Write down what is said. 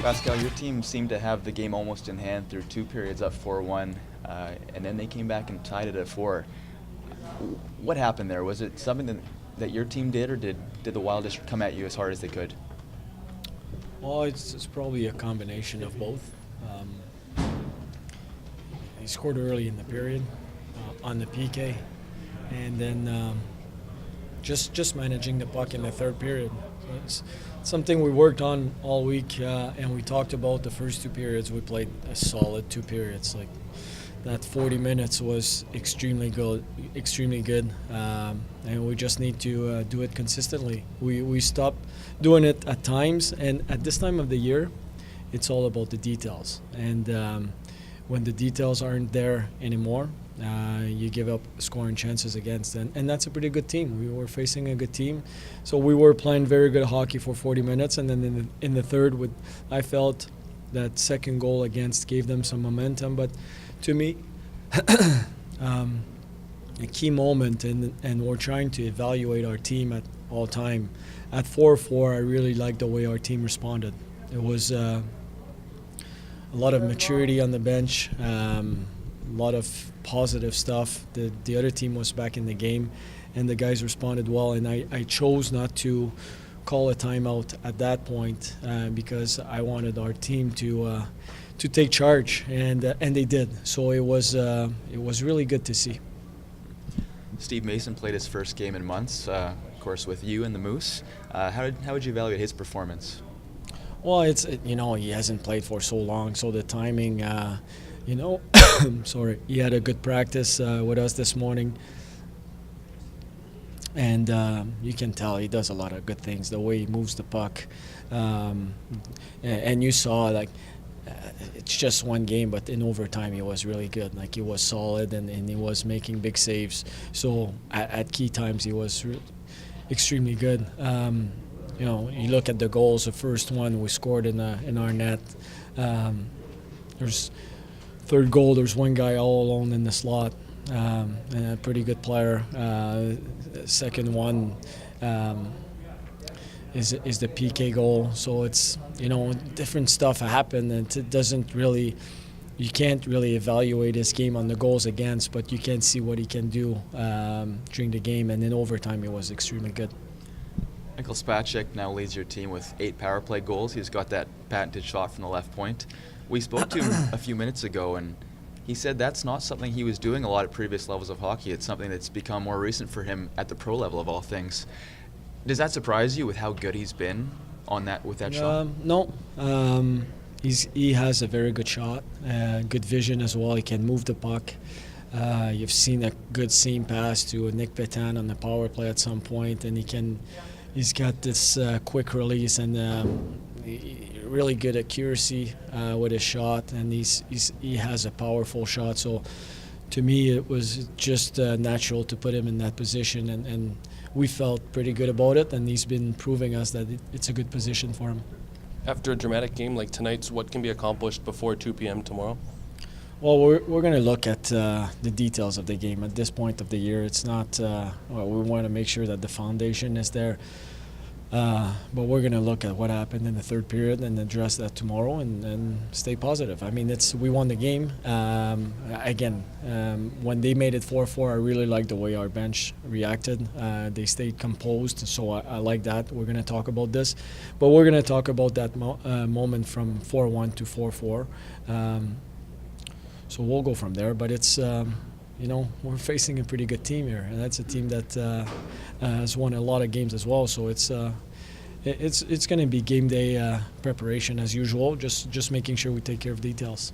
Pascal, your team seemed to have the game almost in hand through two periods up 4-1, and then they came back and tied it at 4. What happened there? Was it something that your team did, or did the Wild just come at you as hard as they could? Well, it's probably a combination of both. He scored early in the period on the PK, and then just managing the puck in the third period. So it's something we worked on all week, and we talked about the first two periods. We played a solid 2 periods. Like that 40 minutes was extremely good, and we just need to do it consistently. We stopped doing it at times, and at this time of the year, it's all about the details. And when the details aren't there anymore, you give up scoring chances against, and that's a pretty good team. We were facing a good team, so we were playing very good hockey for 40 minutes, and then in the third, I felt that second goal against gave them some momentum. But to me, a key moment, and we're trying to evaluate our team at all time. At 4-4, I really liked the way our team responded. It was a lot of maturity on the bench, a lot of positive stuff. The other team was back in the game, and the guys responded well. And I chose not to call a timeout at that point because I wanted our team to take charge, and they did. So it was really good to see. Steve Mason played his first game in months, of course, with you and the Moose. How would you evaluate his performance? Well, he hasn't played for so long, so the timing, sorry, he had a good practice with us this morning, and you can tell he does a lot of good things. The way he moves the puck, and you saw it's just one game, but in overtime he was really good. Like he was solid, and he was making big saves. So at key times he was extremely good. You look at the goals. The first one we scored in our net. There's third goal. There's one guy all alone in the slot, and a pretty good player. Second one is the PK goal. So it's different stuff happened, and it doesn't really. You can't really evaluate his game on the goals against, but you can see what he can do during the game, and in overtime he was extremely good. Michael Spacek now leads your team with 8 power play goals. He's got that patented shot from the left point. We spoke to him a few minutes ago, and he said that's not something he was doing a lot at previous levels of hockey. It's something that's become more recent for him at the pro level of all things. Does that surprise you with how good he's been with that shot? No. He has a very good shot, good vision as well. He can move the puck. You've seen a good seam pass to Nick Petan on the power play at some point, and he's got this quick release and really good accuracy with his shot, and he has a powerful shot. So to me, it was just natural to put him in that position, and we felt pretty good about it, and he's been proving us that it's a good position for him. After a dramatic game like tonight's, what can be accomplished before 2 p.m. tomorrow? Well, we're going to look at the details of the game at this point of the year. It's not. We want to make sure that the foundation is there. But we're going to look at what happened in the third period and address that tomorrow and stay positive. I mean, we won the game. When they made it 4-4, I really liked the way our bench reacted. They stayed composed, so I like that. We're going to talk about this. But we're going to talk about that moment from 4-1 to 4-4. So we'll go from there. But it's, we're facing a pretty good team here, and that's a team that has won a lot of games as well. So it's going to be game day preparation as usual, just making sure we take care of details.